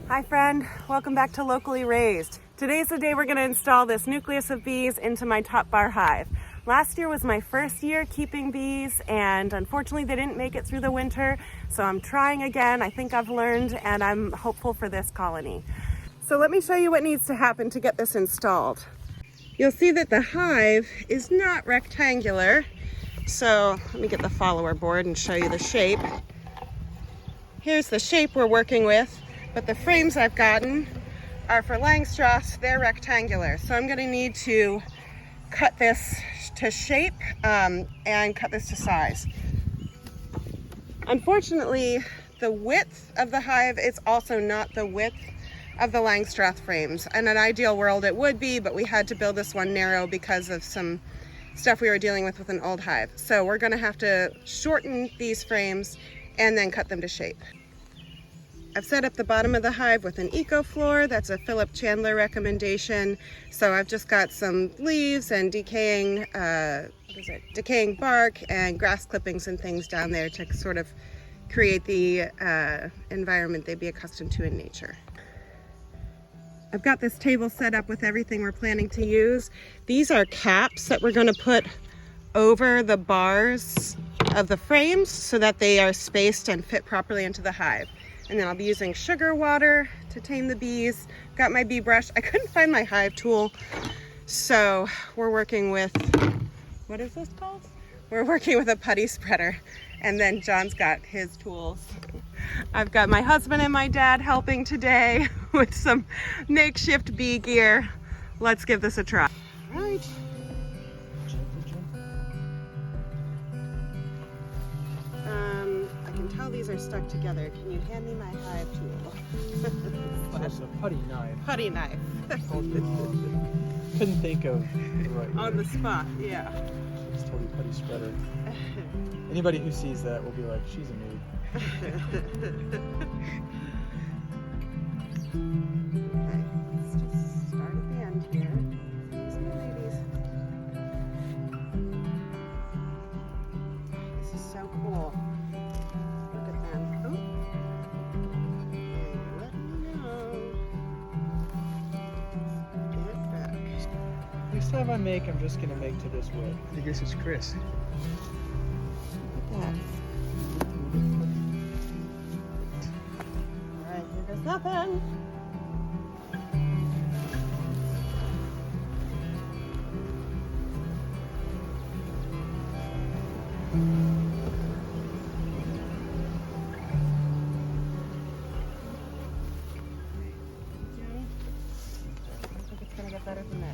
Hi friend, welcome back to Locally Raised. Today's the day we're going to install this nucleus of bees into my top bar hive. Last year was my first year keeping bees and unfortunately they didn't make it through the winter, so I'm trying again. I think I've learned and I'm hopeful for this colony. So let me show you what needs to happen to get this installed. You'll see that the hive is not rectangular, so let me get the follower board and show you the shape. Here's the shape we're working with. But the frames I've gotten are for Langstroth. They're rectangular. So I'm going to need to cut this to shape and cut this to size. Unfortunately, the width of the hive is also not the width of the Langstroth frames. In an ideal world it would be, but we had to build this one narrow because of some stuff we were dealing with an old hive. So we're going to have to shorten these frames and then cut them to shape. I've set up the bottom of the hive with an eco floor. That's a Philip Chandler recommendation. So I've just got some leaves and decaying bark and grass clippings and things down there to sort of create the environment they'd be accustomed to in nature. I've got this table set up with everything we're planning to use. These are caps that we're going to put over the bars of the frames so that they are spaced and fit properly into the hive. And then I'll be using sugar water to tame the bees. Got my bee brush. I couldn't find my hive tool, so we're working with, what is this called? We're working with a putty spreader, and then John's got his tools. I've got my husband and my dad helping today with some makeshift bee gear. Let's give this a try. All right. These are stuck together. Can you hand me my hive tool? It's a putty knife. Putty knife. Couldn't think of the right On the spot, yeah. It's totally putty spreader. Anybody who sees that will be like, she's a noob. Okay, let's just start at the end here. These are the ladies. This is so cool. Next time I make, I'm just gonna make to this way. I guess it's Chris. Look at that. Alright, here goes nothing. I think it's gonna get better than this.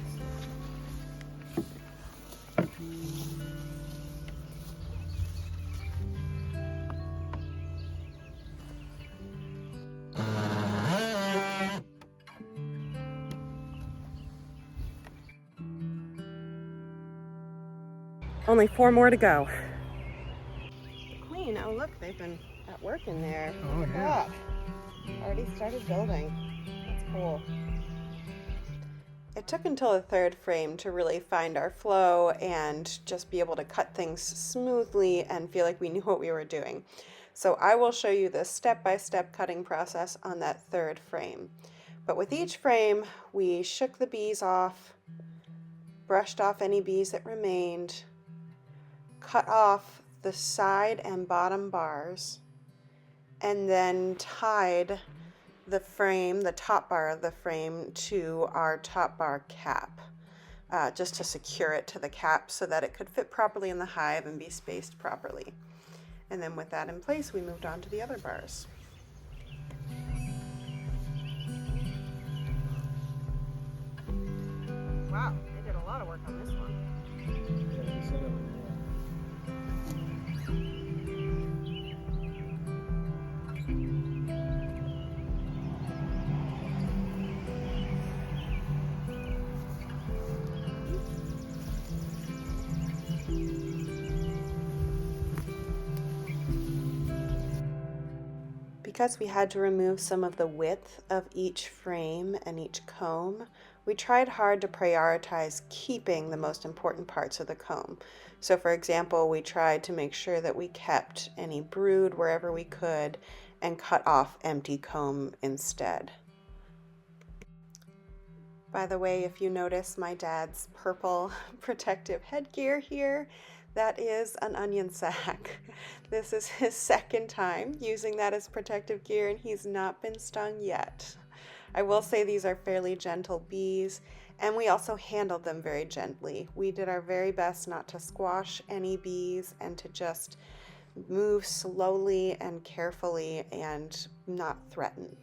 Only 4 more to go. The queen, oh look, they've been at work in there. Oh yeah. Already started building. That's cool. It took until the 3rd frame to really find our flow and just be able to cut things smoothly and feel like we knew what we were doing. So I will show you the step-by-step cutting process on that 3rd frame. But with each frame, we shook the bees off, brushed off any bees that remained, cut off the side and bottom bars, and then tied the frame, the top bar of the frame, to our top bar cap, just to secure it to the cap so that it could fit properly in the hive and be spaced properly. And then with that in place, we moved on to the other bars. Wow, they did a lot of work on this one. Because we had to remove some of the width of each frame and each comb, we tried hard to prioritize keeping the most important parts of the comb. So for example, we tried to make sure that we kept any brood wherever we could and cut off empty comb instead. By the way, if you notice my dad's purple protective headgear here, that is an onion sac. This is his second time using that as protective gear, and he's not been stung yet. I will say these are fairly gentle bees, and we also handled them very gently. We did our very best not to squash any bees and to just move slowly and carefully and not threaten.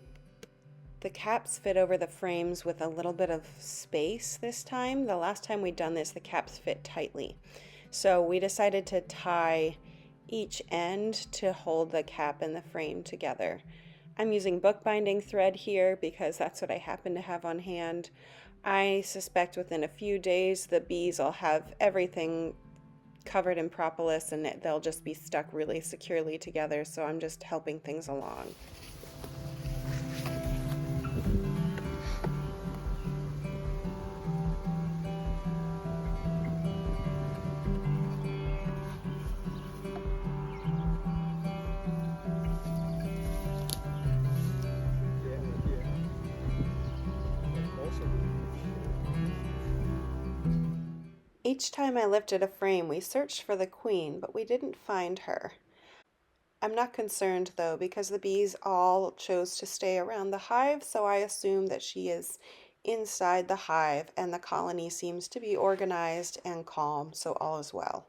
The caps fit over the frames with a little bit of space this time. The last time we'd done this, the caps fit tightly. So we decided to tie each end to hold the cap and the frame together. I'm using bookbinding thread here because that's what I happen to have on hand. I suspect within a few days the bees will have everything covered in propolis and they'll just be stuck really securely together, so I'm just helping things along. Each time I lifted a frame, we searched for the queen, but we didn't find her. I'm not concerned though, because the bees all chose to stay around the hive, so I assume that she is inside the hive and the colony seems to be organized and calm, so all is well.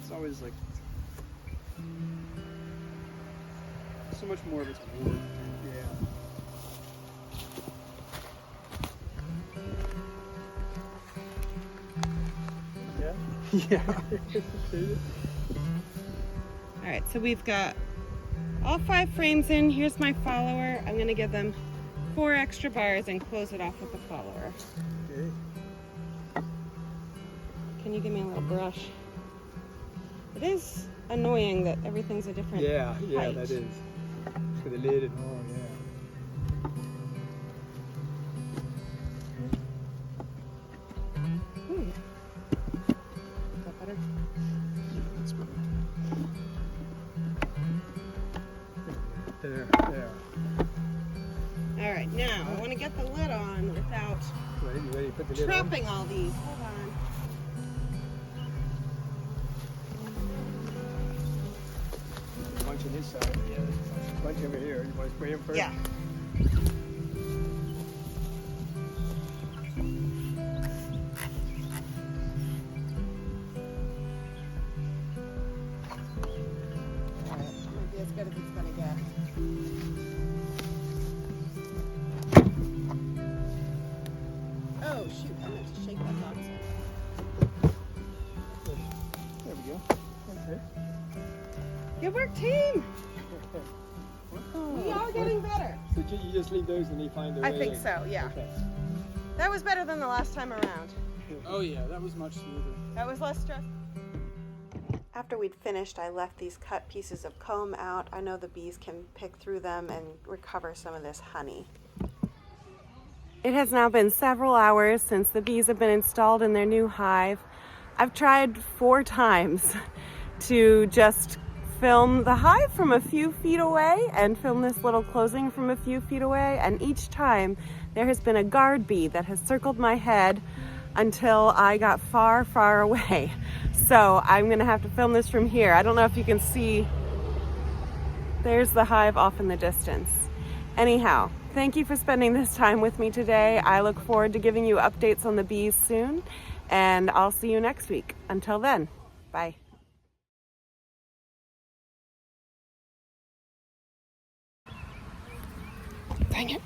It's always like so much more of it's work. Yeah. All right, so we've got all 5 frames in. Here's my follower. I'm going to give them 4 extra bars and close it off with the follower. Okay. Can you give me a little brush? It is annoying that everything's a different height. That is. For the lid and all, yeah. Ooh. Is that better? That's better. There. All right, now I want to get the lid on without Ready, put the lid on. trapping all these. Hold on. Bunch on this side. Yeah. Bunch over here. You want to spray them first? Yeah. All right, might be as good as it's gonna get. Oh shoot! I meant to shake that box in. There we go. Okay. Good work, team. We are getting better. So you just leave those and they find their way I think in. so. Yeah. Okay. That was better than the last time around. Oh yeah, that was much smoother. That was less stressful. After we'd finished, I left these cut pieces of comb out. I know the bees can pick through them and recover some of this honey. It has now been several hours since the bees have been installed in their new hive. I've tried 4 times to just film the hive from a few feet away and film this little closing from a few feet away, and each time there has been a guard bee that has circled my head until I got far, far away. So I'm gonna have to film this from here. I don't know if you can see, there's the hive off in the distance. Anyhow, thank you for spending this time with me today. I look forward to giving you updates on the bees soon, and I'll see you next week. Until then, bye. Dang it.